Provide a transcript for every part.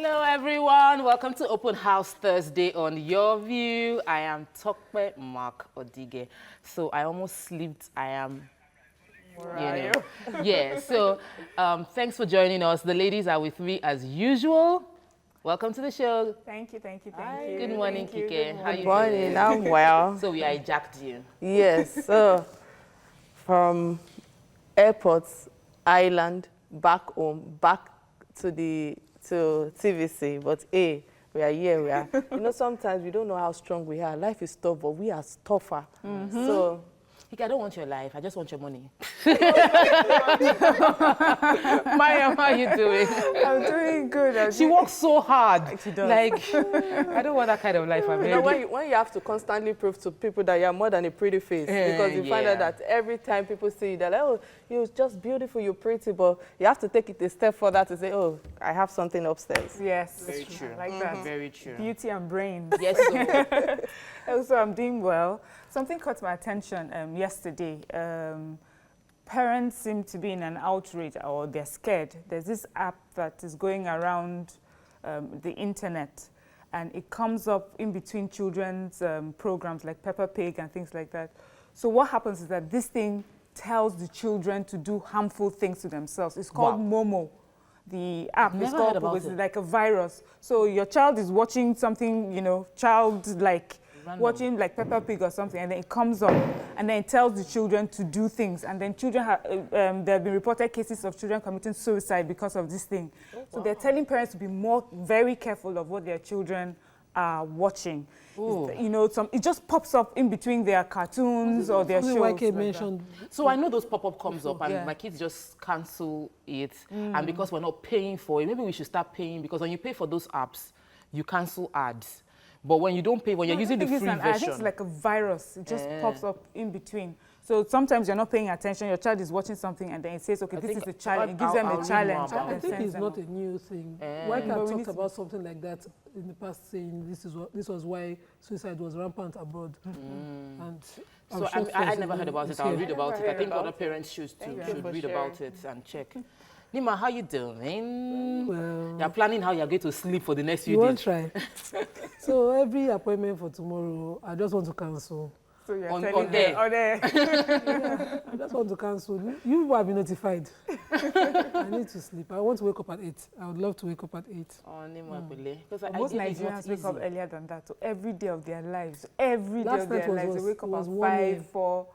Hello, everyone. Welcome to Open House Thursday on Your View. I am Tokpe Mark Odii. So I almost slept. I am, yeah. So thanks for joining us. The ladies are with me as usual. Welcome to the show. Thank you. Good morning, Kike. How you Good morning. doing? I'm well. So we hijacked you. Yes. So from airport, island, back home, back to TVC. But hey, we are here. We are. Sometimes we don't know how strong we are. Life is tough, but we are tougher. So. Kike, I don't want your life. I just want your money. Mariam, how are you doing? I'm doing good. She works so hard. She does. Like, I don't want that kind of life. When you have to constantly prove to people that you're more than a pretty face, because you find out that every time people see you, they're like, oh, you're just beautiful, you're pretty, but you have to take it a step further to say, oh, I have something upstairs. Yes. Very true. I like that. Very true. Beauty and brains. Yes, so. Also, I'm doing well. Something caught my attention yesterday. Parents seem to be in an outrage, or they're scared. There's this app that is going around the internet, and it comes up in between children's programs like Peppa Pig and things like that. So what happens is that this thing tells the children to do harmful things to themselves. It's called Momo. The app is called, it's like a virus. So your child is watching something, child-like, watching like Peppa Pig or something, and then it comes up, and then it tells the children to do things, and then children there have been reported cases of children committing suicide because of this thing. So they're telling parents to be very careful of what their children are watching. It just pops up in between their cartoons or their shows. Mentioned. So I know those pop-up comes up, and my kids just cancel it, and because we're not paying for it, maybe we should start paying, because when you pay for those apps, you cancel ads. But when you don't pay, when you're using the free version. I think it's like a virus. It just pops up in between. So sometimes you're not paying attention. Your child is watching something, and then it says, okay, this is a challenge. It gives them a challenge. I think it's not a new thing. Why can't talk about something like that in the past, saying this was why suicide was rampant abroad? And so I never heard about it. I'll read about it. I think other parents should read about it and check. Nima, how you doing? Well, you're planning how you're going to sleep for the next few days. You won't try. So every appointment for tomorrow, I just want to cancel. So you're on there. Yeah, I just want to cancel. You will be notified. I need to sleep. I want to wake up at 8. I would love to wake up at 8. Oh, Nima, most Nigerians wake up earlier than that. So every day of their lives, they wake up at 5, 4.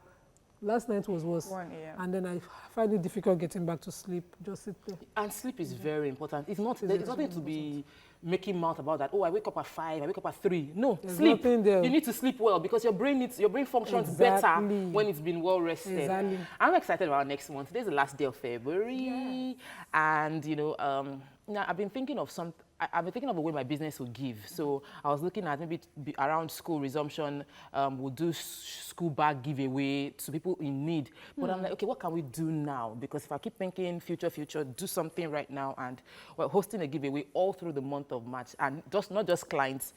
Last night was worse. 1 a.m. And then I find it difficult getting back to sleep. Just sit there. And sleep is very important. It's nothing to be making mouth about that. Oh, I wake up at 5, I wake up at 3. No, there's sleep. You need to sleep well, because your brain functions better when it's been well rested. Exactly. I'm excited about next month. Today's the last day of February. Yeah. And I've been thinking of a way my business will give. So I was looking at maybe around school resumption, we'll do school bag giveaway to people in need. But I'm like, okay, what can we do now? Because if I keep thinking future, do something right now. And we're hosting a giveaway all through the month of March. And not just clients,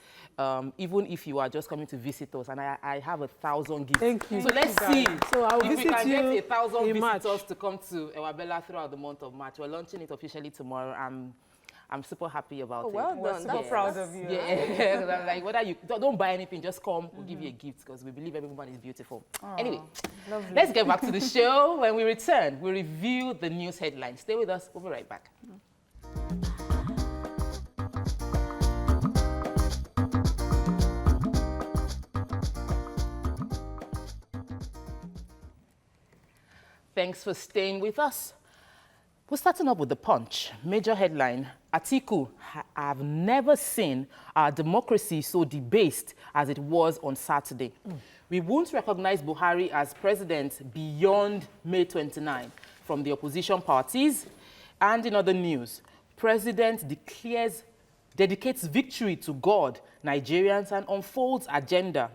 even if you are just coming to visit us. And I have 1,000 gifts. Thank you. So let's see. So I'll if visit we can you get 1,000 visitors March to come to Ewabella throughout the month of March. We're launching it officially tomorrow. I'm super happy about it. Well done. We're super proud of you. Yeah, I'm like, whether you don't buy anything, just come. We'll give you a gift, because we believe every woman is beautiful. Anyway, let's get back to the show. When we return, we'll review the news headlines. Stay with us. We'll be right back. Thanks for staying with us. We're starting up with the Punch. Major headline, Atiku, I've never seen our democracy so debased as it was on Saturday. We won't recognize Buhari as president beyond May 29 from the opposition parties. And in other news, President dedicates victory to God, Nigerians, and unfolds agenda.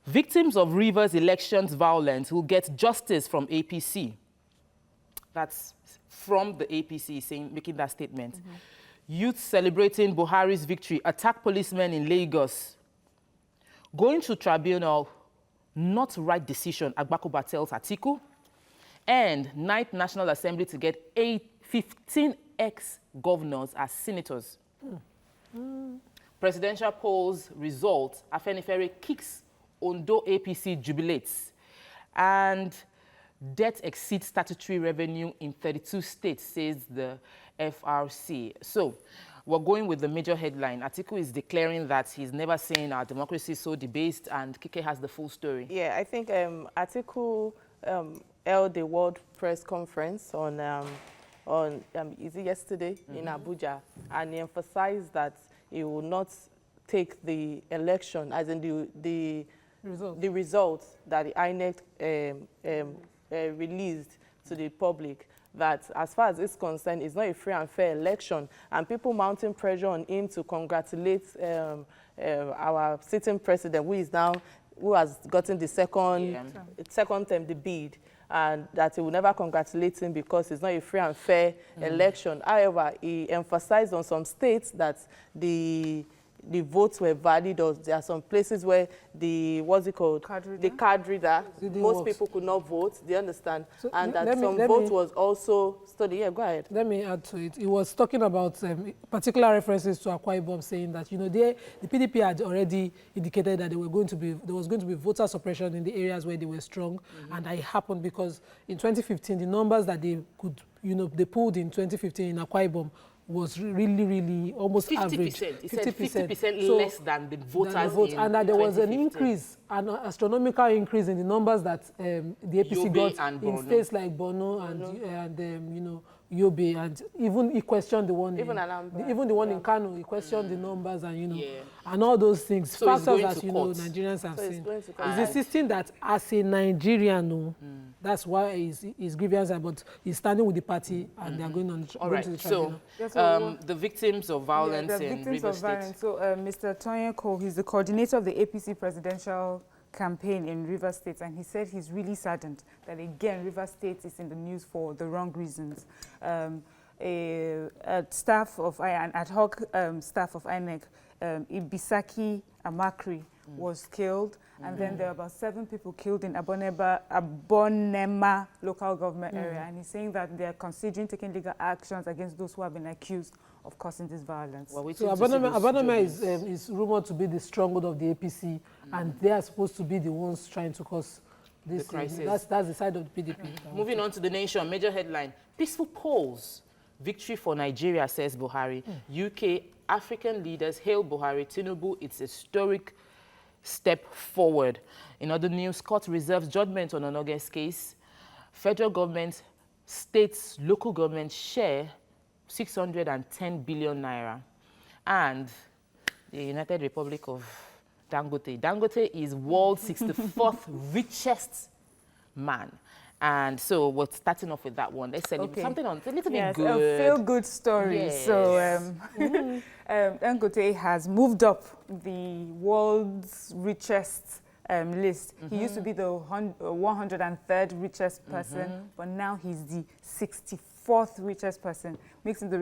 Victims of Rivers elections violence will get justice from APC. That's from the APC making that statement. Youth celebrating Buhari's victory attack policemen in Lagos. Going to tribunal, not right decision, Agbakoba tells Atiku. And 9th National Assembly to get 15 ex-governors as senators. Presidential polls results, Afenifere kicks, Ondo APC jubilates. And debt exceeds statutory revenue in 32 states, says the FRC. So we're going with the major headline. Atiku is declaring that he's never seen our democracy so debased, and Kike has the full story. Yeah, I think Atiku held a world press conference on is it yesterday in Abuja, and he emphasized that he will not take the election, as in the results that the INEC released to the public, that as far as it's concerned, it's not a free and fair election, and people mounting pressure on him to congratulate our sitting president, who has gotten the second term, the bid, and that he will never congratulate him because it's not a free and fair election. However, he emphasized on some states that the votes were valid, or there are some places where the, what's it called? The card reader, most people could not vote, do you understand? So and that some vote was also studied. Yeah, go ahead. Let me add to it. He was talking about particular references to Akwa Ibom, saying that, you know, the PDP had already indicated that there was going to be voter suppression in the areas where they were strong, and that happened because in 2015, the numbers that they could, you know, they pulled in 2015 in Akwa Ibom was really almost 50%. Average. 50% so less than the voters and that there was an increase, an astronomical increase in the numbers that the APC got in states like Borno and you know, Yobe, and even he questioned the one even the one in Kano. He questioned the numbers, and you know, and all those things. So factors that you know Nigerians have seen. He's insisting that as a Nigerian, that's why his grievance, but he's standing with the party, and they are going on. All right. To the so the victims of violence in River State. So Mr. Tonyeko, he's the coordinator of the APC presidential campaign in River State, and he said he's really saddened that again River State is in the news for the wrong reasons. A staff of an ad hoc staff of INEC, Ibisaki Amakri, was killed, and then there are about 7 people killed in Abonema local government area, and he's saying that they're considering taking legal actions against those who have been accused of causing this violence. Well, so Abonema is rumored to be the stronghold of the APC, and they are supposed to be the ones trying to cause this crisis. That's the side of the PDP. Moving on to the nation, major headline: peaceful polls, victory for Nigeria, says Buhari. UK African leaders hail Buhari. Tinubu, it's a historic step forward. In other news, court reserves judgment on an August case. Federal government, states, local government share 610 billion naira. And the United Republic of Dangote. Dangote is world's 64th richest man. And so we're starting off with that one. Let's celebrate something on a little bit good. A feel-good story. Yes. So Dangote has moved up the world's richest list. He used to be the 103rd richest person, but now he's the 64th richest person. Makes him the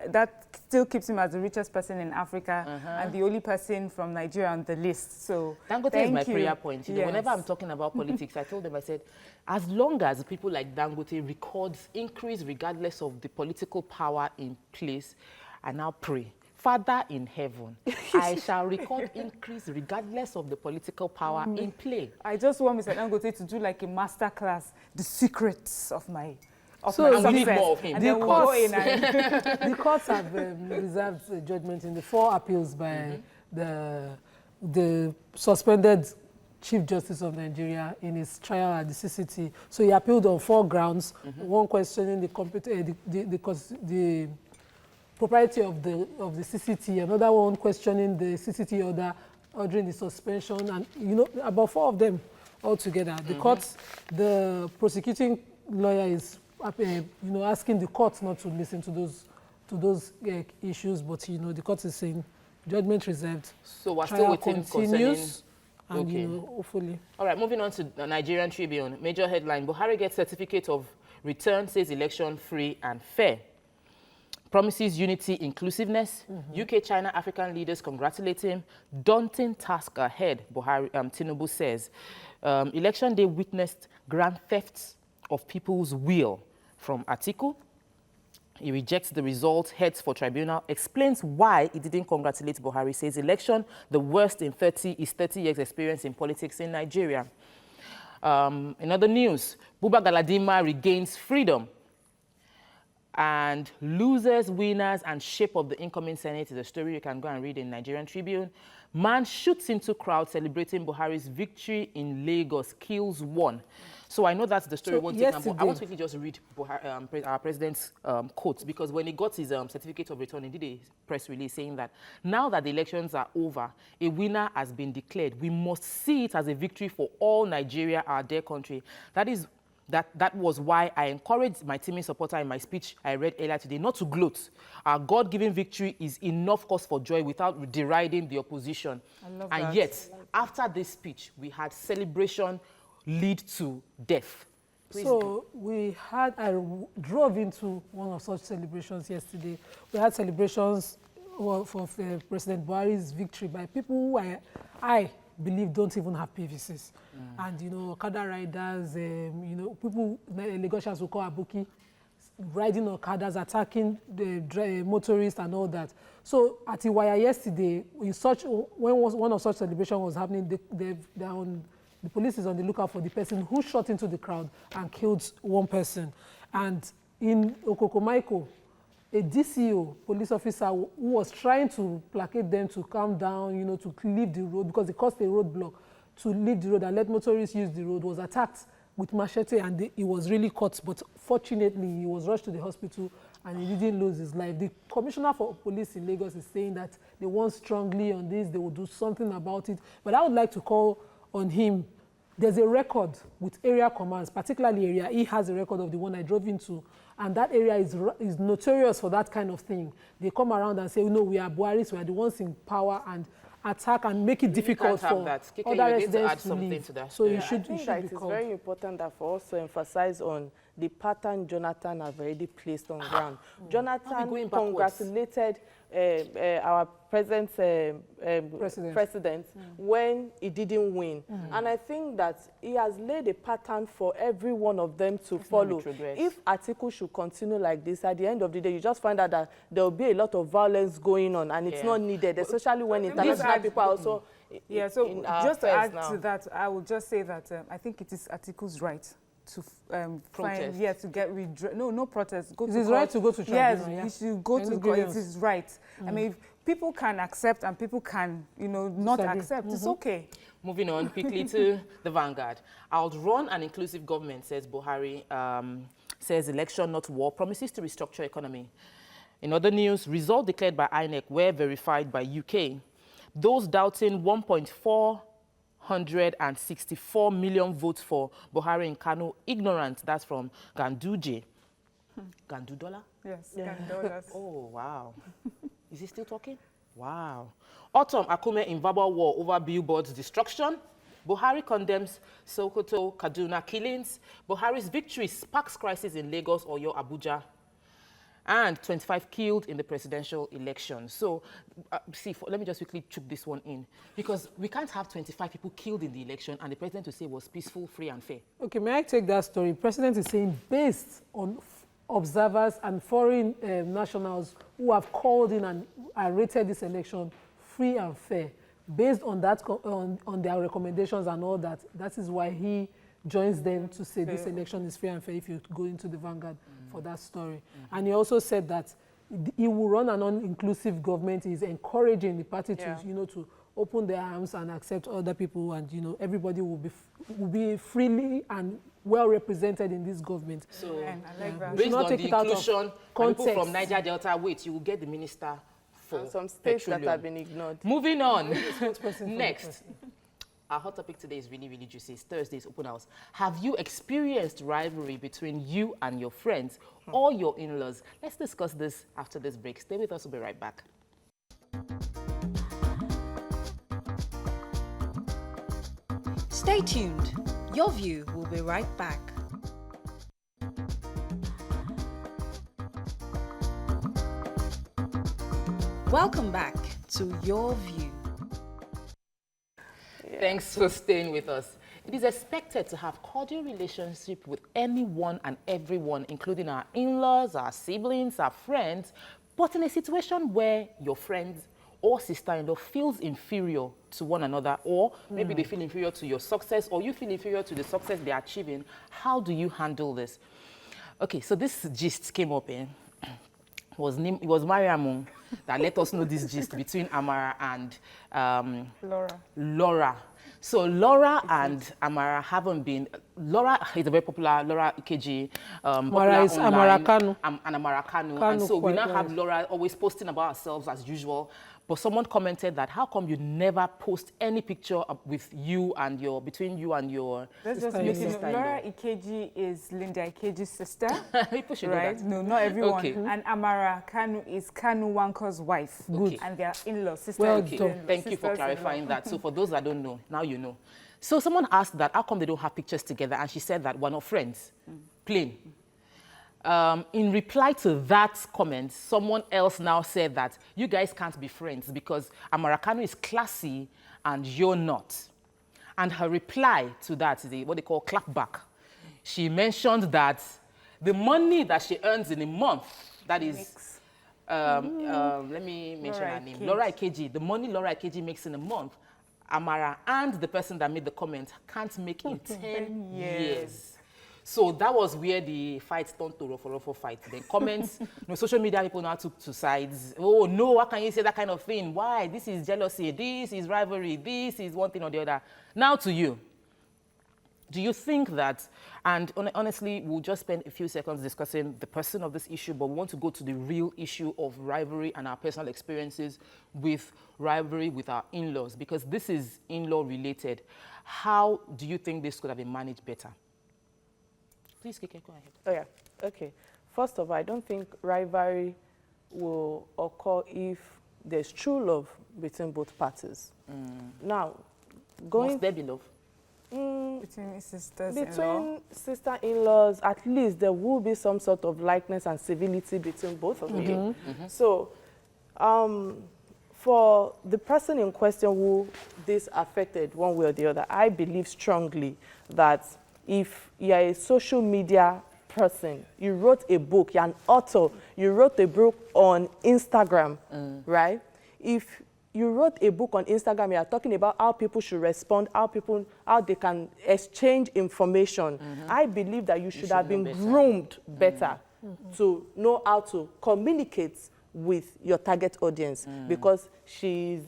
that still keeps him as the richest person in Africa and the only person from Nigeria on the list. So Dangote is my prayer point. You know, whenever I'm talking about politics, I told them, I said, as long as people like Dangote records increase regardless of the political power in place, I now pray, Father in heaven, I shall record increase regardless of the political power in play. I just want Mr. Dangote to do like a master class, the secrets of my we need more of him. The courts have reserved judgment in the 4 appeals by the suspended Chief Justice of Nigeria in his trial at the CCT. So he appealed on 4 grounds. One questioning the propriety of the CCT, another one questioning the CCT order, ordering the suspension, and you know, about 4 of them altogether. The courts, the prosecuting lawyer is asking the court not to listen to those issues, but you know, the court is saying judgment reserved. So we're still waiting continues, and you know, hopefully. All right, moving on to the Nigerian Tribune. Major headline: Buhari gets certificate of return, says election free and fair. Promises unity, inclusiveness. UK, China, African leaders congratulate him. Daunting task ahead, Buhari, Tinubu says. Election day witnessed grand thefts of people's will from Atiku. He rejects the result, heads for tribunal, explains why he didn't congratulate Buhari, says election, the worst in 30, is 30 years experience in politics in Nigeria. In other news, Buba Galadima regains freedom. And losers, winners, and shape of the incoming Senate is a story you can go and read in Nigerian Tribune. Man shoots into crowd celebrating Buhari's victory in Lagos, kills one. So I know that's the story. So won't take time, but I want to quickly just read our president's quote, because when he got his certificate of return, he did a press release saying that now that the elections are over, a winner has been declared. We must see it as a victory for all Nigeria, our dear country. That was why I encouraged my teaming supporter in my speech I read earlier today not to gloat. Our God-given victory is enough cause for joy without deriding the opposition. And yet, after this speech, we had celebration lead to death. Please. So I drove into one of such celebrations yesterday. We had celebrations for President Buhari's victory by people who I believe don't even have PVCs. And, Okada riders, people, Lagosians will call Abuki, riding Okadas, attacking the motorists and all that. So at Iwaya yesterday, when one of such celebrations was happening, the police is on the lookout for the person who shot into the crowd and killed one person. And in Okokomaiko, a DCO, police officer, who was trying to placate them to calm down, to leave the road because it caused a roadblock, to leave the road and let motorists use the road, was attacked with machete, and he was really caught. But fortunately, he was rushed to the hospital and he didn't lose his life. The commissioner for police in Lagos is saying that they want strongly on this, they will do something about it. But I would like to call on him. There's a record with area commands, particularly area. He has a record of the one I drove into, and that area is notorious for that kind of thing. They come around and say, we are Buharis, we are the ones in power, and attack and make it difficult for other residents to leave. So you should be called. It's very important that for us to emphasize on the pattern Jonathan have already placed on ground. Jonathan congratulated our present president when he didn't win. And I think that he has laid a pattern for every one of them to follow. If Atiku should continue like this, at the end of the day, you just find out that there will be a lot of violence going on, and it's not needed, especially when international people are also so just to add to that, I will just say that I think it is Atiku's right to protest. to get no protest. It is right to go to tribunal. Yes, he should go to court. It is right. I mean, if people can accept and people can, not accept. It's okay. Moving on quickly to the Vanguard. I'll run an inclusive government, says Buhari. Says election, not war. Promises to restructure economy. In other news, result declared by INEC were verified by UK. Those doubting 164 million votes for Buhari in Kano, ignorant. That's from Ganduje. Gandudola? Yes, Gandolas. Oh, wow. Is he still talking? Wow. Autumn Akume in verbal war over billboards destruction. Buhari condemns Sokoto, Kaduna killings. Buhari's victory sparks crisis in Lagos, Oyo, Abuja. And 25 killed in the presidential election. So, let me just quickly chuck this one in. Because we can't have 25 people killed in the election and the president to say was peaceful, free, and fair. Okay, may I take that story? President is saying based on observers and foreign nationals who have called in and rated this election free and fair. Based on that, on their recommendations and all that, that is why he joins them to say this election is free and fair if you go into the Vanguard for that story. And he also said that he will run an inclusive government. He's encouraging the party to, to open their arms and accept other people, and, everybody will be freely and well represented in this government. So, I like that. Based on the inclusion, people from Niger Delta, you will get the minister for some states petroleum. that have been ignored. Moving on. Next. Our hot topic today is really, really juicy. It's Thursday's open house. Have you experienced rivalry between you and your friends or your in-laws? Let's discuss this after this break. Stay with us. We'll be right back. Stay tuned. Your View will be right back. Welcome back to Your View. Thanks for staying with us. It is expected to have cordial relationship with anyone and everyone, including our in-laws, our siblings, our friends. But in a situation where your friends or sister-in-law feels inferior to one another, or maybe they feel inferior to your success, or you feel inferior to the success they're achieving, how do you handle this? Okay, so this gist came up in. It was Mariam that let us know this gist between Amara and Laura. So Laura and Amara haven't been. Laura is a very popular, Laura Ikeji. Amara is Amara Kanu. And Amara Kanu. And so we now have Laura always posting about ourselves as usual. But someone commented that, how come you never post any picture with you and between you and your Let's just make it know, Laura Ikeji is Linda Ikeji's sister. People should right? know that. No, not everyone. Okay. And Amara Kanu is Kanu Wanko's wife. Good. And their in-law, sister. Well Okay, done. thank you for clarifying that. So for those that don't know, now you know. So someone asked that, how come they don't have pictures together? And she said that we're not friends. Plain. In reply to that comment, someone else now said that you guys can't be friends because Amara Kanu is classy and you're not. And her reply to that is what they call clapback. She mentioned that the money that she earns in a month, that is, let me mention her name, Laura Ikeji, the money Laura Ikeji makes in a month, Amara and the person that made the comment can't make in 10 years. So that was where the fight turned to Rofo fight. Then comments, social media people now took to sides. Oh no, how can you say that kind of thing? Why? This is jealousy, this is rivalry, this is one thing or the other. Now to you. Do you think that, and honestly, we'll just spend a few seconds discussing the person of this issue, but we want to go to the real issue of rivalry and our personal experiences with rivalry with our in-laws, because this is in-law related. How do you think this could have been managed better? Please, Kike, go ahead. Oh, yeah. Okay. First of all, I don't think rivalry will occur if there's true love between both parties. Now, Must there be love? Between sisters-in-law. Between sister-in-laws, at least there will be some sort of likeness and civility between both of you. So, for the person in question who this affected one way or the other, I believe strongly that if you're a social media person, you wrote a book, you're an author, you wrote a book on Instagram, right? If you wrote a book on Instagram, you're talking about how people should respond, how they can exchange information. I believe that you should have been groomed better to know how to communicate with your target audience because she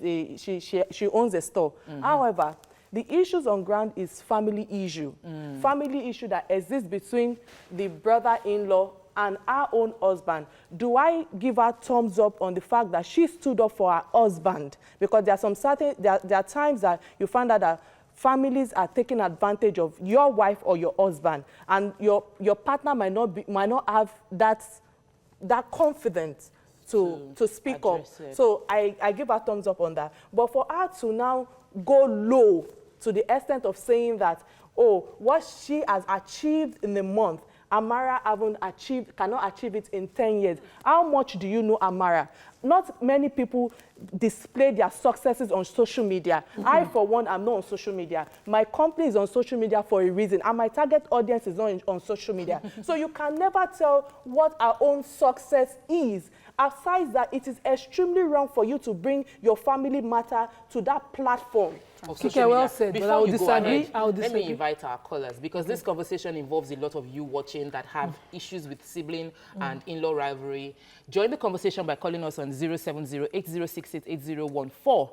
owns a store. However, the issues on ground is family issue. Family issue that exists between the brother-in-law and our own husband. Do I give her thumbs up on the fact that she stood up for her husband? Because there are there are times that you find out that families are taking advantage of your wife or your husband, and your partner might not have that confidence to speak up. So I give her thumbs up on that. But for her to now go low to the extent of saying that, oh, what she has achieved in a month, Amara cannot achieve it in 10 years. How much do you know Amara? Not many people display their successes on social media. I, for one, am not on social media. My company is on social media for a reason, and my target audience is not on social media. So you can never tell what our own success is. Aside that, it is extremely wrong for you to bring your family matter to that platform. Okay, well said, but I will disagree. Let me invite our callers, because this conversation involves a lot of you watching that have issues with sibling and in-law rivalry. Join the conversation by calling us on 070-8068-8014.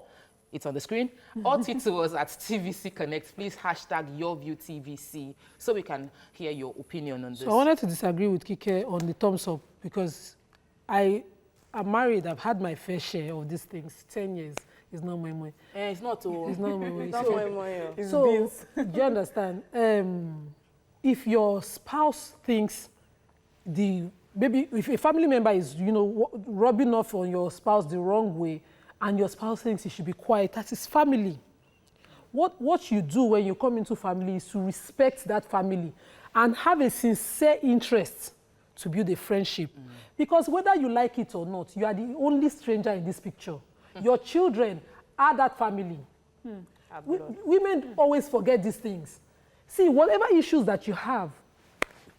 It's on the screen. Or tweet to us at TVC Connect. Please hashtag YourViewTVC so we can hear your opinion on this. So I wanted to disagree with Kike on the thumbs up because I am married. I've had my fair share of these things. 10 years is not my money. It's not. It's not my money. So, do you understand? If your spouse thinks maybe if a family member is, rubbing off on your spouse the wrong way, and your spouse thinks he should be quiet, that is family. What you do when you come into family is to respect that family and have a sincere interest to build a friendship. Because whether you like it or not, you are the only stranger in this picture. Your children are that family. Women always forget these things. See, whatever issues that you have,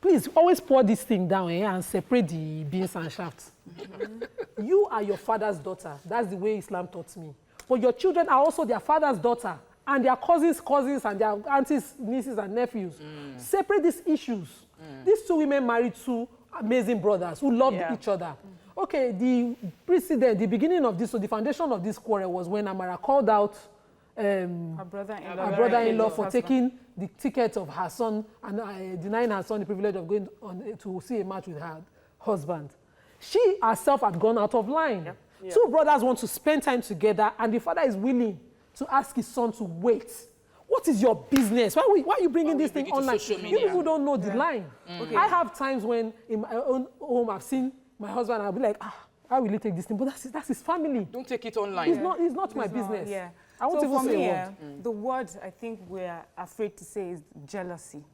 please always pour this thing down and separate the beans and shafts. You are your father's daughter. That's the way Islam taught me. But your children are also their father's daughter, and their cousins, and their aunties, nieces, and nephews. Separate these issues. These two women married two amazing brothers who loved each other. Okay, the beginning of this, so the foundation of this quarrel was when Amara called out her brother-in-law for taking the ticket of her son and denying her son the privilege of going on to see a match with her husband. She herself had gone out of line. Two brothers want to spend time together, and the father is willing to ask his son to wait. What is your business? Why are you bringing this thing online? You people don't know the line. Okay. I have times when in my own home I've seen my husband and I'll be like, how will he take this thing? But that's his family. Don't take it online. It's not my business. Yeah. I won't even say a word. The word I think we're afraid to say is jealousy.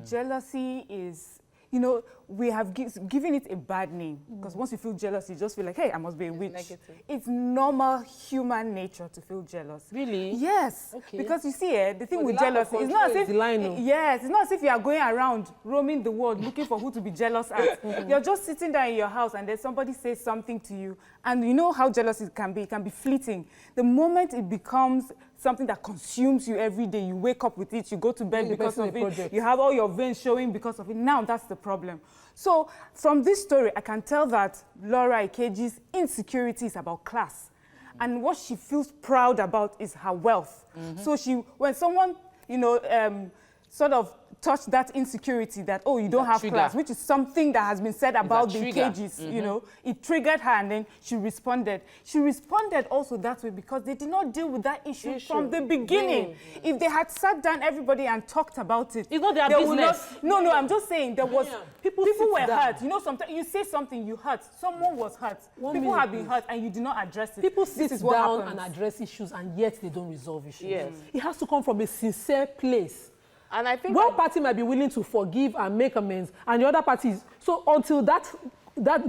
Jealousy is, you know, we have given it a bad name because once you feel jealous, you just feel like, hey, I must be a witch. Negative. It's normal human nature to feel jealous. Really? Yes. Okay. Because you see, the thing with jealousy is not as if yes, it's not as if you are going around roaming the world looking for who to be jealous at. You're just sitting there in your house and then somebody says something to you, and you know how jealous it can be. It can be fleeting. The moment it becomes something that consumes you every day, you wake up with it, you go to bed because of it, you have all your veins showing because of it. Now that's the problem. So from this story, I can tell that Laura Ikeji's insecurity is about class. And what she feels proud about is her wealth. So when someone, you know, sort of touched that insecurity that, oh, you don't have class, which is something that has been said about the Ikeji's, you know, it triggered her and then she responded. She responded also that way because they did not deal with that issue from the beginning. If they had sat down, everybody, and talked about it. It's not their business. No, I'm just saying there was, people were hurt. You know, sometimes you say something, you hurt. Someone was hurt. People have been hurt and you did not address it. People sit down and address issues and yet they don't resolve issues. Yes. It has to come from a sincere place. And I think one party might be willing to forgive and make amends, and the other parties. So until that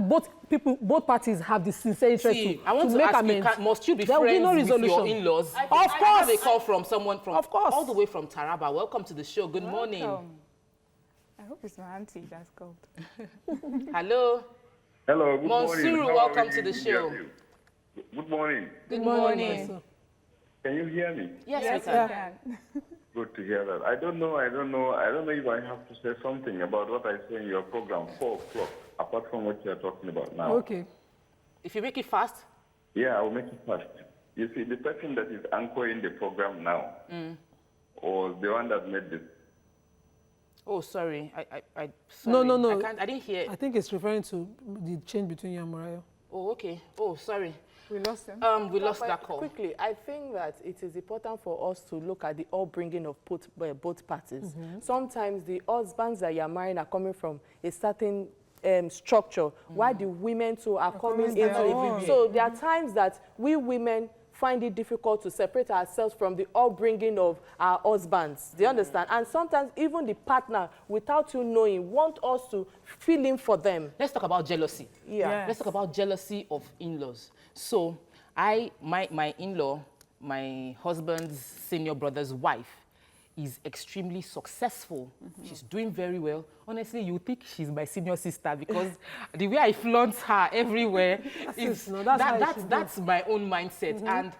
both parties have the sincere interest to make amends, must you be friends with your in-laws? Of course. I have a call from someone from all the way from Taraba. Welcome to the show. Good morning. I hope it's my auntie that's called. Hello. Hello. Good morning. Monsuru, welcome to the show. Good morning. Good morning. Can you hear me? Yes, we can. Good to hear that. I don't know if I have to say something about what I say in your program, 4 o'clock, apart from what you are talking about now. Okay. If you make it fast? Yeah, I will make it fast. You see, the person that is anchoring the program now, or the one that made this. Oh, sorry. Sorry. No. I didn't hear. I think it's referring to the change between you and Mariah. Oh, okay. Oh, sorry. We lost him. We lost that call. Quickly, I think that it is important for us to look at the upbringing of both parties. Sometimes the husbands that you're marrying are coming from a certain structure, while the women too are coming into it. So there are times that we women find it difficult to separate ourselves from the upbringing of our husbands. Do you understand? And sometimes even the partner, without you knowing, want us to fill in for them. Let's talk about jealousy. Let's talk about jealousy of in-laws. So my in-law, my husband's senior brother's wife, is extremely successful. She's doing very well. Honestly, you think she's my senior sister because the way I flaunt her everywhere, that's my own mindset. And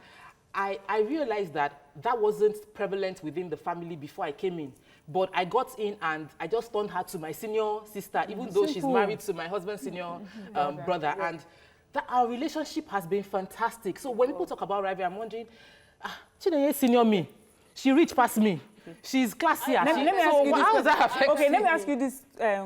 I realized that wasn't prevalent within the family before I came in. But I got in and I just turned her to my senior sister, even though she's married to my husband's senior brother. And our relationship has been fantastic. So when people talk about rivalry, I'm wondering, Chinenye senior me. She rich past me. She's classier. Let me ask you this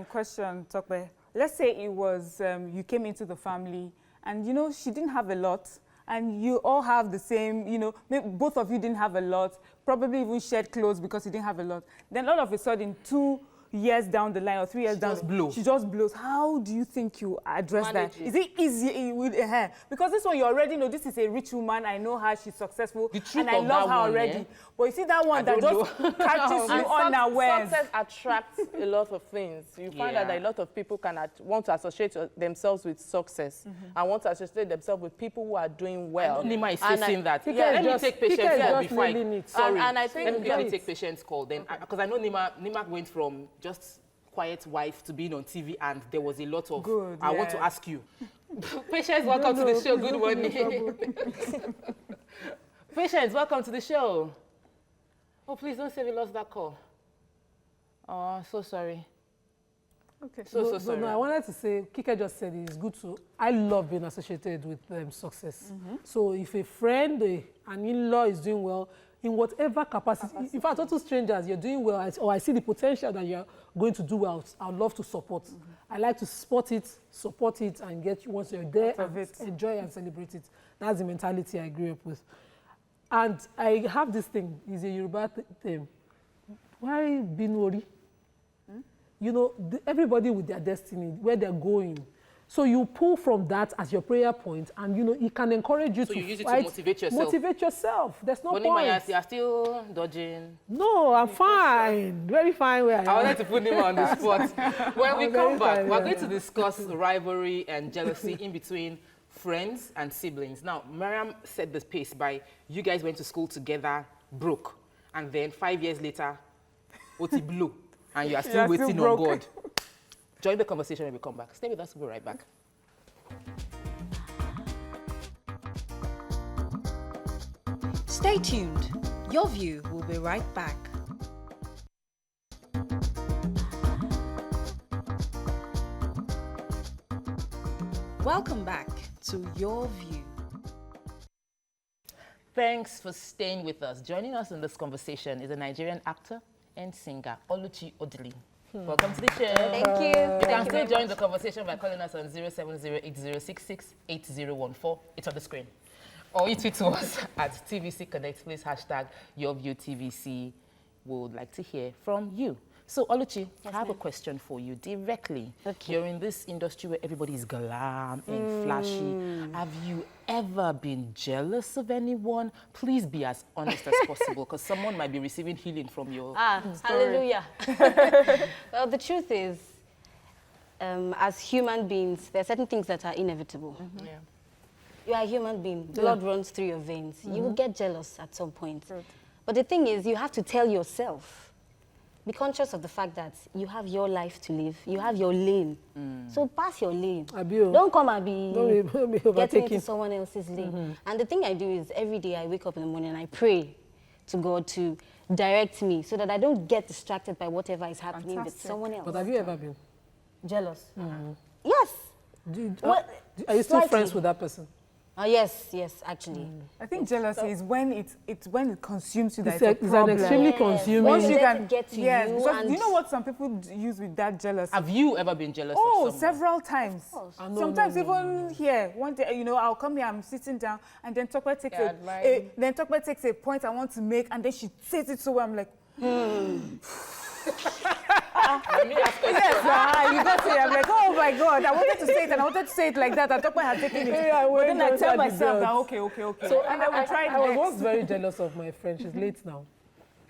question, Tokwe. Let's say it was you came into the family and, you know, she didn't have a lot and you all have the same, you know, maybe both of you didn't have a lot, probably even shared clothes because you didn't have a lot. Then all of a sudden, two years down the line or 3 years She down, just blows. she just blows. How do you think you address Manage that? it. Is it easy with her? Because this one you already know, this is a rich woman. I know her, she's successful, The truth and I of love that her one, already. eh? But you see that one I that don't just catches you unawares. Success attracts a lot of things. You find out that a lot of people want to associate themselves with success and want to associate themselves with people who are doing well. Nima is And I- saying that. Kike Let is me just- take Kike is patience call just before nailing it. Sorry. And I think Let me quickly that- take patience call then. Because I know Nima went from just quiet wife to being on TV, and there was a lot of. Good, I want to yeah. ask you. Patience, welcome to the show. Good morning. Patience, welcome to the show. Oh, please don't say we lost that call. Oh, so sorry. Okay. So sorry. No, I wanted to say, Kike just said it's good to, I love being associated with success. So if a friend, an in-law is doing well, in whatever capacity, in fact, total strangers, you're doing well, or I see the potential that you're going to do well, I'd love to support. I like to support it, and get you once you're there, Out of and it. enjoy and celebrate it. That's the mentality I grew up with. And I have this thing, it's a Yoruba thing. Why Binori? You know, everybody with their destiny, where they're going. So you pull from that as your prayer point, and you know, it can encourage you So to you use it to fight, motivate yourself. Motivate yourself. There's no But point. Nima, you are still dodging. No, I'm fine. Very fine where I am. I wanted to put Nima on the spot. When we I'm come very back, fine, we're yeah. going to discuss rivalry and jealousy in between friends and siblings. Now, Mariam set the pace by you guys went to school together, broke, and then 5 years later, Oti blew, and you are still You are waiting still on broke. God. Join the conversation when we come back. Stay with us, we'll be right back. Stay tuned. Your View will be right back. Welcome back to Your View. Thanks for staying with us. Joining us in this conversation is a Nigerian actor and singer, Oluchi Odii. Welcome to the show. Thank you. You can Thank you still very join much. the conversation by calling us on 07080668014. It's on the screen. Or you tweet to us at TVC Connect. Please hashtag YourViewTVC. We would like to hear from you. So, Oluchi, I have a question for you directly. Okay. You're in this industry where everybody is glam and flashy. Have you ever been jealous of anyone? Please be as honest as possible, because someone might be receiving healing from your Hallelujah. Well, the truth is, as human beings, there are certain things that are inevitable. Yeah. You are a human being. Blood runs through your veins. You will get jealous at some point. But the thing is, you have to tell yourself, be conscious of the fact that you have your life to live. You have your lane. So pass your lane. Abio. Don't come and be Don't be getting overtaking. into someone else's lane. And the thing I do is every day I wake up in the morning and I pray to God to direct me so that I don't get distracted by whatever is happening with Fantastic. someone else. But have you ever been? Jealous? Yes. Well, Are you still slightly. friends with that person? Yes, actually. I think jealousy is when it's when it consumes you that It's it's a an problem. extremely Yes. consuming. Once you Let can it get to yes, you because and you know what some people use with that jealousy? Have you ever been jealous of Oh, someone? several times. course. Ah, no, Sometimes no, even here, one day, you know, I'll come here, I'm sitting down, and then Tokwe takes Yeah, admiring. then Tokwe takes a point I want to make, and then she says it so well, I'm like, Let me ask you. yes, you got it. I'm like, oh my God, I wanted to say it, and I wanted to say it like that, and Tokwe had taken it. Yeah, But when then I you tell answer the myself that, doubts. okay. So And then we try I was next. once very jealous of my friend. She's late now.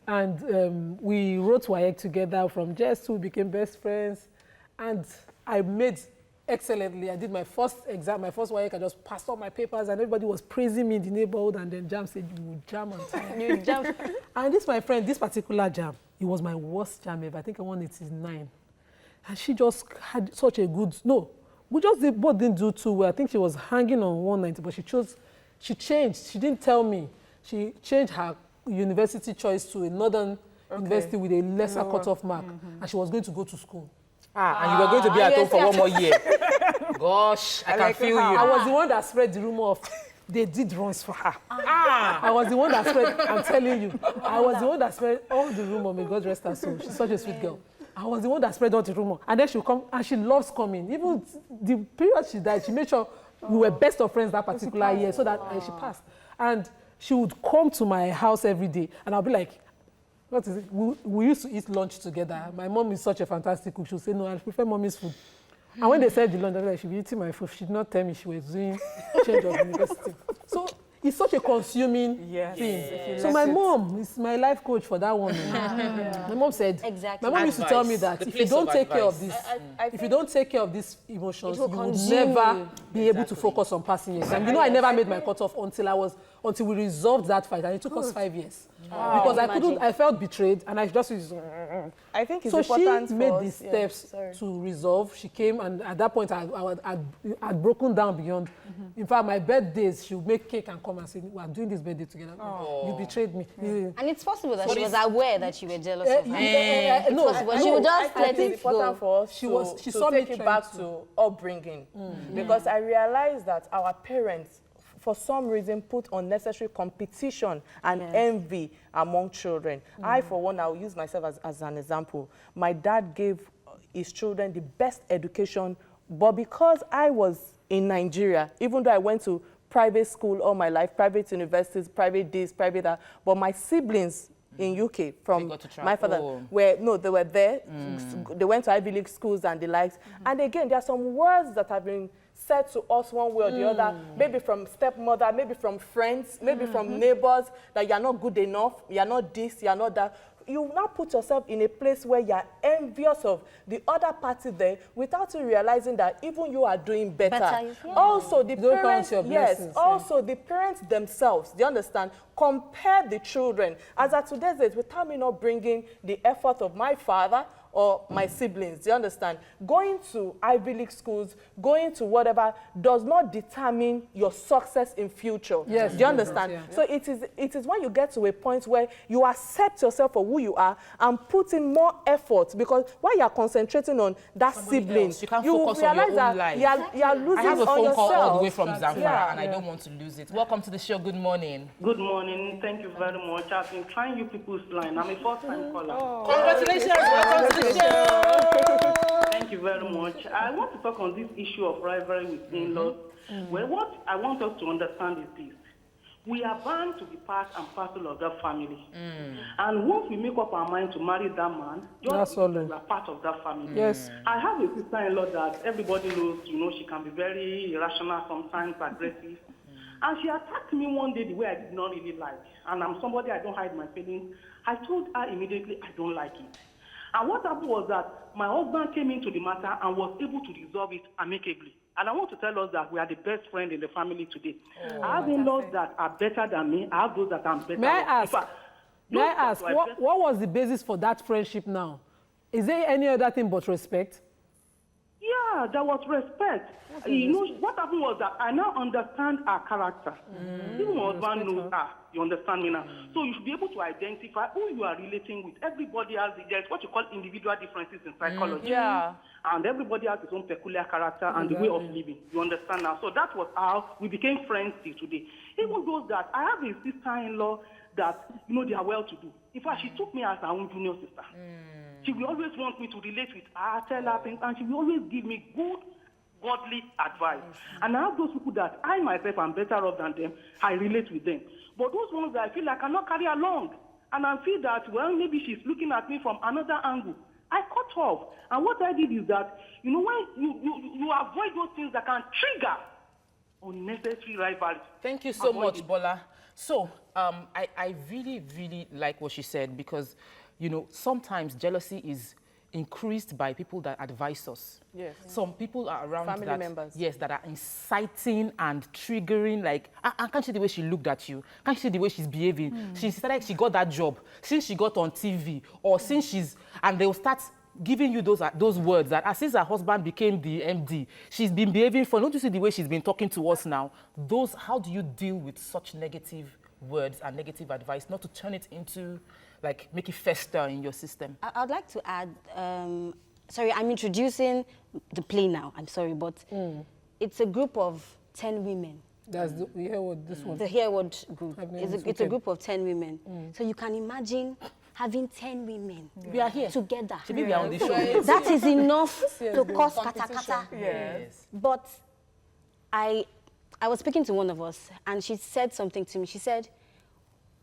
And we wrote WAEC together. From just two, we became best friends. And I made excellently. I did my first exam, my first WAEC. I just passed all my papers, and everybody was praising me in the neighborhood. And then Jam said, you would jam on time. You jump. And this, my friend, this particular jam, it was my worst jam ever. I think I won 89. And she just had such a good, no, we just both didn't do too well. I think she was hanging on 190, but she changed. She didn't tell me. She changed her university choice to a northern university with a lesser cutoff mark. And she was going to go to school. And you were going to be at home for one more year. Gosh, I can like feel it how. you. I was the one that spread the rumor of they did runs for her. I was the one that spread, I'm telling you, I was the one that spread all the rumor. May God rest her soul. She's such a sweet girl. I was the one that spread all the rumor. And then she'll come, and she loves coming. Even the period she died, she made sure we were best of friends that particular year, so that she passed. And she would come to my house every day, and I'll be like, what is it? We used to eat lunch together. My mom is such a fantastic cook. She'll say, no, I prefer mommy's food. And when they said the lunch, I was like, she'll be eating my food. She did not tell me she was doing change of university. So it's such a consuming thing. So my mom is my life coach for that one. My mom said, Exactly. my mom used to tell me that if you don't take care of this, if you don't take care of these emotions, you would never be able to focus on passing your exam. You know, I never made my cutoff until we resolved that fight, and it took us 5 years. Because I felt betrayed, and I just I think it's so important she made for the us, steps to resolve. She came, and at that point, I'd broken down beyond. In fact, my birthdays, she would make cake and come and say, "We are doing this birthday together." You betrayed me. And it's possible that she was aware that you were jealous of her. No, she would just I let think it it's important go. for us She to saw me take it trying back to upbringing. Because I realized that our parents, for some reason, put unnecessary competition and envy among children. I, for one, I'll use myself as an example. My dad gave his children the best education, but because I was in Nigeria, even though I went to private school all my life, private universities, private this, private that, but my siblings in UK from my father they were there. They went to Ivy League schools and the likes. And again, there are some words that have been said to us one way or the other, maybe from stepmother, maybe from friends, maybe from neighbors, that you're not good enough, you're not this, you're not that. You now put yourself in a place where you're envious of the other party there without you realizing that even you are doing better. Also, the parents, the parents themselves, do you understand, compare the children. As at today's date, without me not bringing the effort of my father or my siblings, do you understand? Going to Ivy League schools, going to whatever, does not determine your success in future. Yes, do you understand? So it is when you get to a point where you accept yourself for who you are and put in more effort, because while you are concentrating on that sibling, else, you can't you focus realize on your that own life. you are losing I have a on phone call yourself. all the way from Zamfara, and I don't want to lose it. Welcome to the show. Good morning. Good morning. Thank you very much. I've been trying you people's line. I'm a first-time caller. Congratulations. Welcome to the show. Thank you very much. I want to talk on this issue of rivalry with in-laws. Well, what I want us to understand is this. We are bound to be part and parcel of that family. And once we make up our mind to marry that man, we are part of that family. Yes. I have a sister-in-law that everybody knows, she can be very irrational, sometimes aggressive. And she attacked me one day the way I did not really like. And I'm somebody, I don't hide my feelings. I told her immediately I don't like it. And what happened was that my husband came into the matter and was able to resolve it amicably. And I want to tell us that we are the best friend in the family today. I have in-laws that are better than me. I have those that are better. May I ask, what was the basis for that friendship now? Is there any other thing but respect? Yeah, there was respect. What happened was that I now understand her character. Even my husband knows her. You understand me now? So you should be able to identify who you are relating with. Everybody has there's what you call individual differences in psychology. And everybody has his own peculiar character and the way of living. You understand now? So that was how we became friends till today. Even those that I have a sister-in-law that they are well-to-do. In fact, she took me as her own junior sister. She will always want me to relate with her, tell her things, and she will always give me good, godly advice. And I have those people that I myself am better off than them, I relate with them. But those ones that I feel like I cannot carry along, and I feel that, maybe she's looking at me from another angle, I cut off. And what I did is that, when you avoid those things that can trigger unnecessary rivalry. Thank you so much, Bola. So, I really, really like what she said, because, sometimes jealousy is increased by people that advise us. Yes. Some people are around family members. Yes, that are inciting and triggering, like, can't you see the way she looked at you? Can't you see the way she's behaving? She said she got that job, since she got on TV, or since and they'll start giving you those words that since her husband became the MD, she's been behaving funny. Don't you see the way she's been talking to us now? How do you deal with such negative words and negative advice, not to turn it into, make it fester in your system? I'd like to add, sorry, I'm introducing the play now, I'm sorry, but it's a group of 10 women. That's the Hereward, this one. The Hereward group. It's a group of 10 women. So you can imagine having 10 women we are here together. We are on the show. That is enough to cause kata-kata. Yes. But I was speaking to one of us, and she said something to me. She said,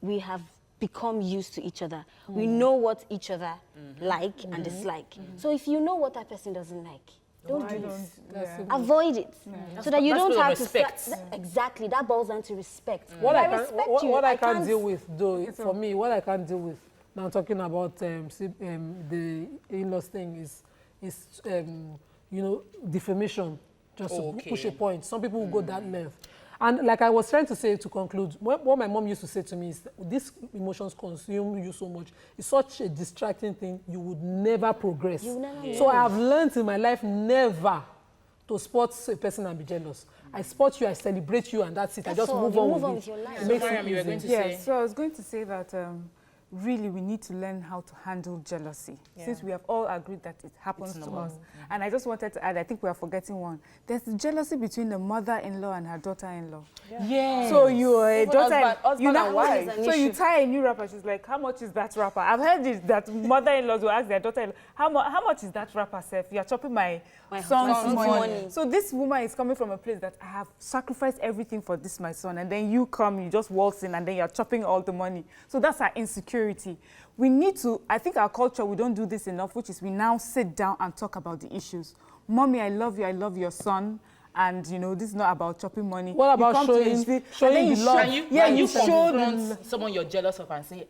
we have become used to each other. We know what each other like and dislike. So if you know what that person doesn't like, don't do it. Avoid it. So that you don't have to respect. Exactly, that boils down to respect. What If respect you, what I can't can't deal with, though, for me, what I can't deal with, now I'm talking about the in-laws thing is you know, defamation, just to push a point. Some people will go that length. And like I was trying to say to conclude, what my mom used to say to me is, these emotions consume you so much. It's such a distracting thing, you would never progress. You never So I have learned in my life never to spot a person and be jealous. I spot you, I celebrate you, and that's it. I just move on with your life. it. It makes Mariam, it you were easy. going to Yeah, say. so I was going to say that really we need to learn how to handle jealousy, since we have all agreed that it happens to us. And I just wanted to add, I think we are forgetting one. There's the jealousy between the mother-in-law and her daughter-in-law. Yes. So you are a Even daughter, husband you know, and wife. so you tie a new wrapper. She's like, how much is that wrapper? I've heard it, that mother-in-laws will ask their daughter-in-law, how much is that wrapper, Seth? You're chopping my son's money. So this woman is coming from a place that I have sacrificed everything for this, my son, and then you come, you just waltz in, and then you're chopping all the money. So that's our insecurity. We need to, I think our culture, we don't do this enough, which is we now sit down and talk about the issues. Mommy, I love your son. And you know, this is not about chopping money. What about showing the love? You confront someone you're jealous of and say,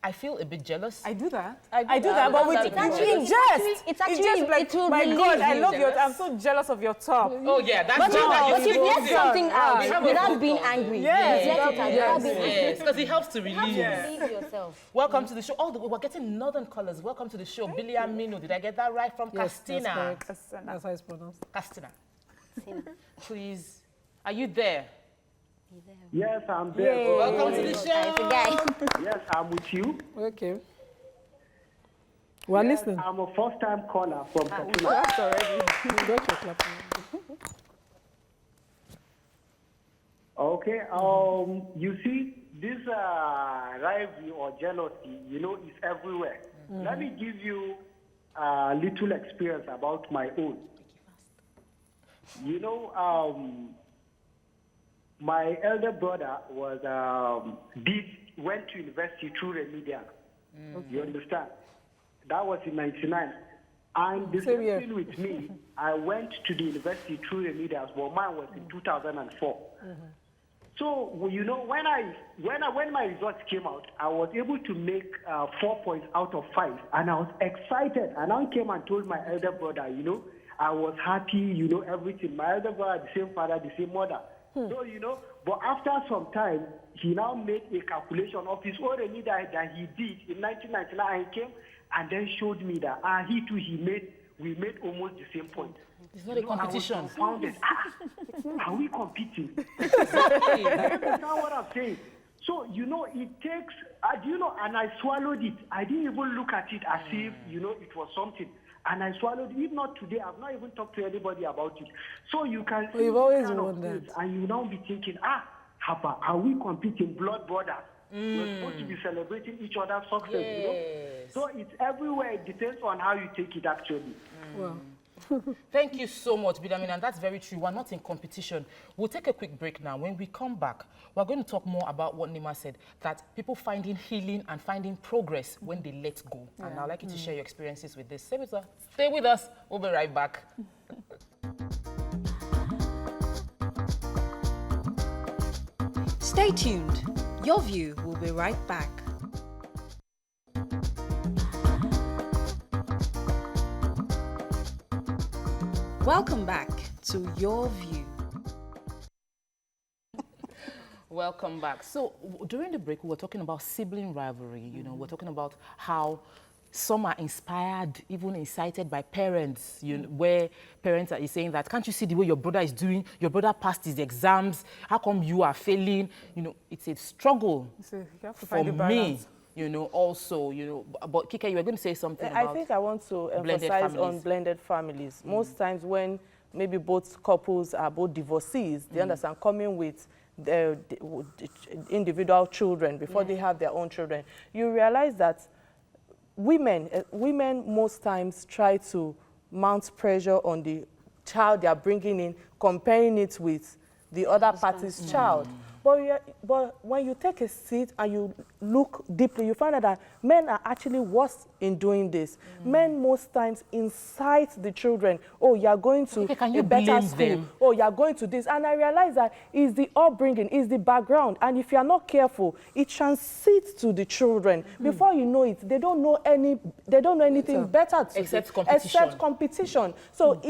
I feel a bit jealous. I do that. I do that, but with It's actually, like, it will my relieve God, I you. love your, I'm so jealous of your top. Oh yeah, that's But you've let something out have a without photo. being angry. Yes, You've let it out without being angry. Yes, because it helps to You have relieve. to relieve yourself. Welcome to the show. We're getting northern colors. Welcome to the show. Billy Amino. Did I get that right? From Yes, that's Castina. correct. That's how it's pronounced. Castina. Please. Are you there? Yes, I'm there. Welcome to the It's a show. guy. Yes, I'm with you. Okay. We're listening. I'm a first-time caller from Katsina. That's already. You got your clap. Okay. You see, this rivalry or jealousy, you know, is everywhere. Let me give you a little experience about my own. You know, my elder brother was went to university through remedial. You understand? That was in '99. And the same thing with me. I went to the university through remedial, but mine was in 2004. So you know, when my results came out, I was able to make 4 points out of 5, and I was excited. And I came and told my elder brother, you know, I was happy, you know, everything. My elder brother, the same father, the same mother. So, you know, but after some time, he now made a calculation of his own remedial that he did in 1999 and came and then showed me that we made almost the same point. It's not a competition. I was confounded. Are we competing? That's not what I'm saying. So, you know, it takes, you know, and I swallowed it. I didn't even look at it as if, you know, it was something. And I swallowed it. If not today, I've not even talked to anybody about it. So you can see you've always kind of wondered. things, and you now be thinking, Hapa, are we competing blood brothers? We're supposed to be celebrating each other's success, you know? So it's everywhere. It depends on how you take it, actually. Well, Thank you so much, Bidamin, and that's very true. We're not in competition. We'll take a quick break now. When we come back, we're going to talk more about what Nima said, that people finding healing and finding progress when they let go. And I'd like you to share your experiences with this. Stay with us. We'll be right back. Stay tuned. Your View will be right back. Welcome back to Your View. Welcome back. So during the break, we were talking about sibling rivalry. You know, we're talking about how some are inspired, even incited by parents, you know, where parents are saying that, can't you see the way your brother is doing? Your brother passed his exams. How come you are failing? You know, it's a struggle So you have to for find the me, balance. you know, also, you know. But Kike, you were going to say something about... I think I want to blended emphasize on families. blended families. Most times when maybe both couples are both divorcees, they understand coming with the individual children before they have their own children. You realize that women most times try to mount pressure on the child they are bringing in, comparing it with the other party's child. But when you take a seat and you look deeply, you find out that men are actually worse in doing this. Men most times incite the children, oh, you are going to a better school, oh, you are going to this. And I realize that is the upbringing, is the background. And if you are not careful, it transits to the children. Before you know it, they don't know anything better to except competition. So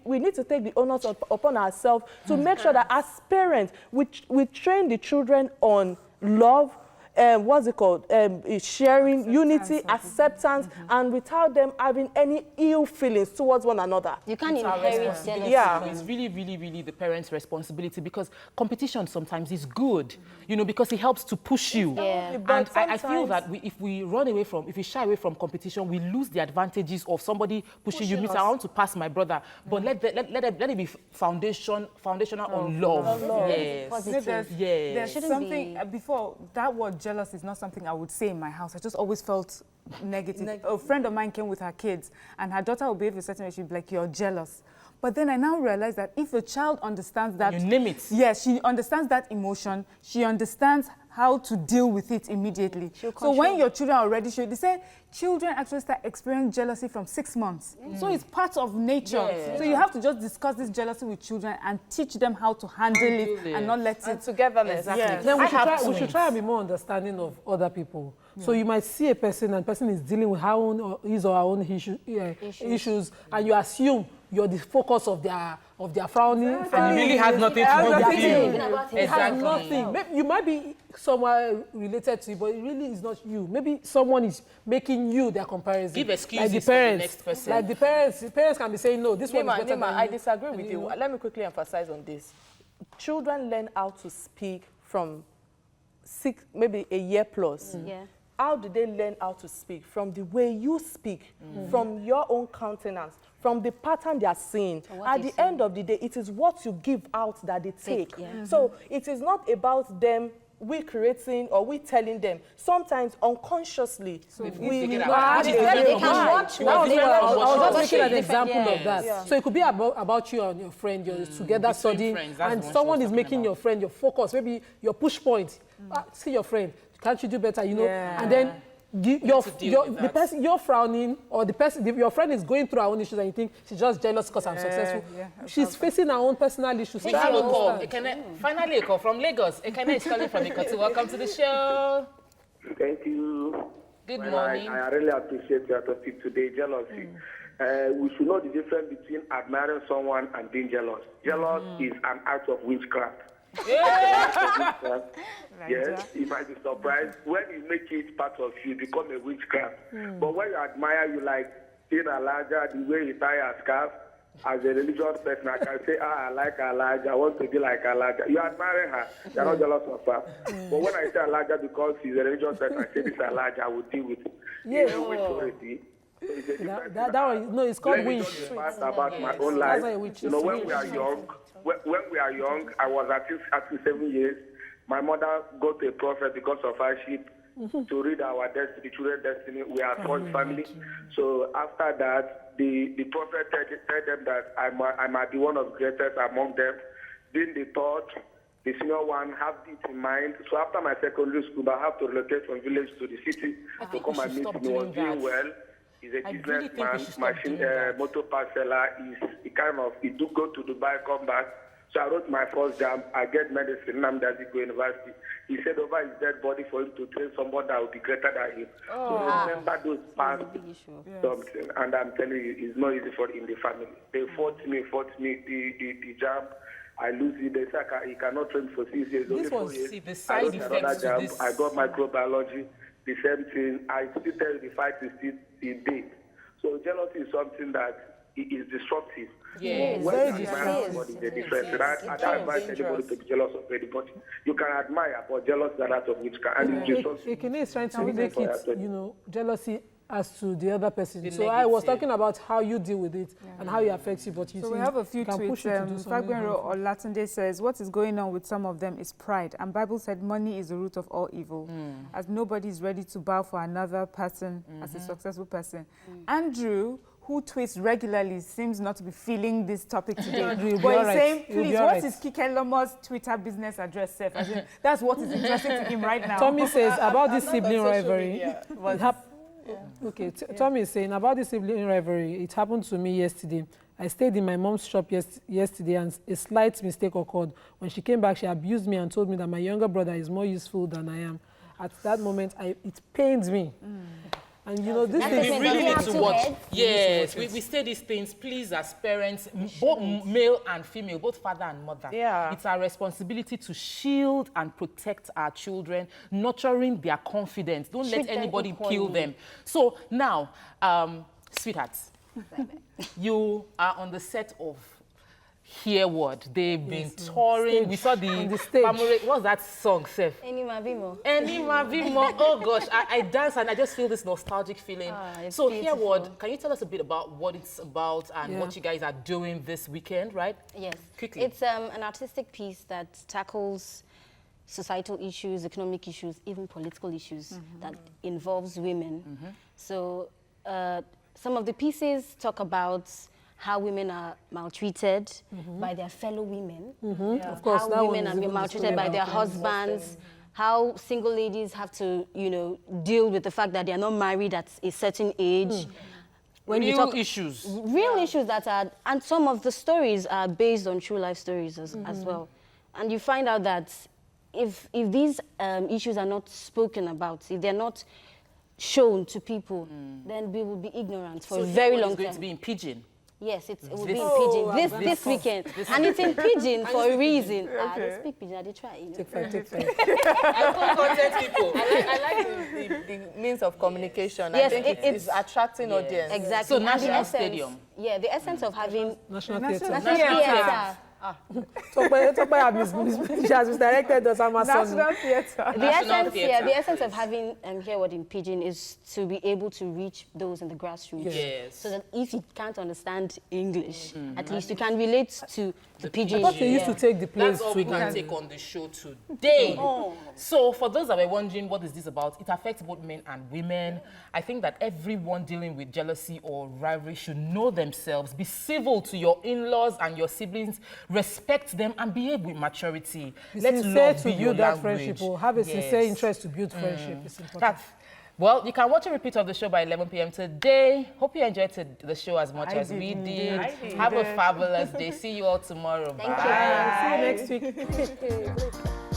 we need to take the onus upon ourselves to make sure that as parents, we train the children on love, sharing, unity, acceptance, and without them having any ill feelings towards one another. You can't inherit jealousy. Yeah. It's really, really, really the parents' responsibility, because competition sometimes is good, you know, because it helps to push you. Yeah. And I feel that if we shy away from competition, we lose the advantages of somebody pushing you. I want to pass my brother, but let it be foundational on love. Yes. Positive. There's something before that word jealous is not something I would say in my house. I just always felt negative. A friend of mine came with her kids, and her daughter would behave a certain way. She'd be like, "You're jealous." But then I now realize that if a child understands that, you name it. Yes, she understands that emotion. She understands how to deal with it immediately. So when your children are already showing, they say children actually start experiencing jealousy from 6 months. So it's part of nature. So you have to just discuss this jealousy with children and teach them how to handle it and not let it. Togetherness. Yes. Then we should try and be more understanding of other people. So you might see a person, and the person is dealing with his or her own issues, and you assume you're the focus of their frowning. And it really has nothing to do with you. It has nothing. Maybe you might be somewhere related to you, but it really is not you. Maybe someone is making you their comparison. Give excuses for the next person. Like the parents can be saying, no, this one is better than you. I disagree with you. Let me quickly emphasize on this. Children learn how to speak from maybe a year plus. Yeah. How do they learn how to speak? From the way you speak, from your own countenance, from the pattern they are seeing. At the end of the day, it is what you give out that they take. So it is not about them we creating or we telling them. Sometimes unconsciously, So we They can watch. I was just making an example of that. Yeah. So it could be about you and your friend, you're together studying, and someone is making your friend your focus, maybe your push point. See your friend, can't you do better, you know? And then the person you're frowning, or your friend is going through her own issues, and you think she's just jealous because I'm successful. She's facing her own personal issues. Finally, a call from Lagos. Ekene is calling from Ikotu. Welcome to the show. Thank you. Good morning. I really appreciate your topic today, jealousy. We should know the difference between admiring someone and being jealous. Jealous is an act of witchcraft. Yes, you might be surprised. When you make it part of you, become a witchcraft. But when you admire, you like seeing Elijah, the way he tie a scarf. As a religious person, I can say, I like Elijah, I want to be like Elijah. You admire her, you're not jealous of her. But when I say Elijah because he's a religious person, I say this Elijah, I will deal with it. It's called wish. About my own life. You know, when we are young, I was at 7 years. My mother got to a prophet because of hardship to read our destiny, children's destiny. We are first family. So after that, the prophet told them that I might be one of the greatest among them. Then they thought, the senior one, have it in mind. So after my secondary school, I have to relocate from village to the city to come and meet him. He was doing well. He's a businessman, motor parceller. He do go to Dubai, come back. So I wrote my first jam. I get medicine. Namdazigo University. He said over his dead body for him to train somebody that will be greater than him. So remember those past something. And I'm telling you, it's not easy for in the family. They fought me. The jam. I lose it. They say he cannot train for 6 years. This was the side effects to this. I got microbiology. The same thing. I still tell you the fight is still in date. So jealousy is something that is disruptive. Yes, very different. I don't advise anybody to be jealous of anybody. You can admire, but jealous is an act of witchcraft. And Ekene is trying to make it, jealousy as to the other person. So I was talking about how you deal with it and how it affects you, but you we have a few tweets. Fagbero Olatunde says, what is going on with some of them is pride. And Bible said money is the root of all evil. As nobody is ready to bow for another person as a successful person. Andrew who tweets regularly seems not to be feeling this topic today. You'll be But he's all right. saying, You'll be please, all what right. is Kike Lomo's Twitter business address, Seth? As in, that's what is interesting to him right now. Tommy says about this I'm not sibling on social rivalry. media, It but- hap- Okay, Tommy is saying about this sibling rivalry. It happened to me yesterday. I stayed in my mom's shop yesterday and a slight mistake occurred. When she came back, she abused me and told me that my younger brother is more useful than I am. At that moment, it pains me. And you know, this That's is the We thing. really We need have to two watch. heads. Yes, we say these things, please, as parents, both male and female, both father and mother. Yeah. It's our responsibility to shield and protect our children, nurturing their confidence. Don't Treat let them anybody equally. kill them. So now, sweethearts, you are on the set of Hear Word. They've been touring. We saw on the stage. What's that song, Seth? Any Mabimo. Anima Vimo. Oh gosh, I dance and I just feel this nostalgic feeling. It's So beautiful. Hear Word, can you tell us a bit about what it's about and Yeah. what you guys are doing this weekend, right? Yes. Quickly. It's an artistic piece that tackles societal issues, economic issues, even political issues that involves women. So some of the pieces talk about how women are maltreated by their fellow women. Of course, that How one women is are being even the maltreated story by their about husbands. How single ladies have to, deal with the fact that they are not married at a certain age. When you Real talk issues. real issues that are, and some of the stories are based on true life stories as well. And you find out that if these issues are not spoken about, if they're not shown to people, then we will be ignorant for a very long It's going time. to be in Pidgin. Yes, it will This- be in Pidgin this weekend. And it's in Pidgin for a reason. They speak Pidgin, I dey try. Take five. Content people. I like the means of communication. Yes, I think it's attracting audience. Exactly. So And the National essence- Stadium. Yeah, the essence of having National National Theatre. National Theatre. Theatre. She has misdirected us. I'm National Theatre. The essence, Theatre. the essence of having Hear Word in Pidgin is to be able to reach those in the grassroots. Yes. So that if you can't understand English, at least you can relate to the Pidgin. I thought they used to take the place That's all we to can take on the show today. So for those that were wondering what is this about, it affects both men and women. I think that everyone dealing with jealousy or rivalry should know themselves, be civil to your in-laws and your siblings, respect them and behave with maturity. Be Let sincere love to be your build that language. friendship or have a sincere Yes. interest to build friendship. It's important. That's, well, you can watch a repeat of the show by 11 p.m. today. Hope you enjoyed the show as much as we did. Have a fabulous day. See you all tomorrow. Thank Bye. you. See you next week.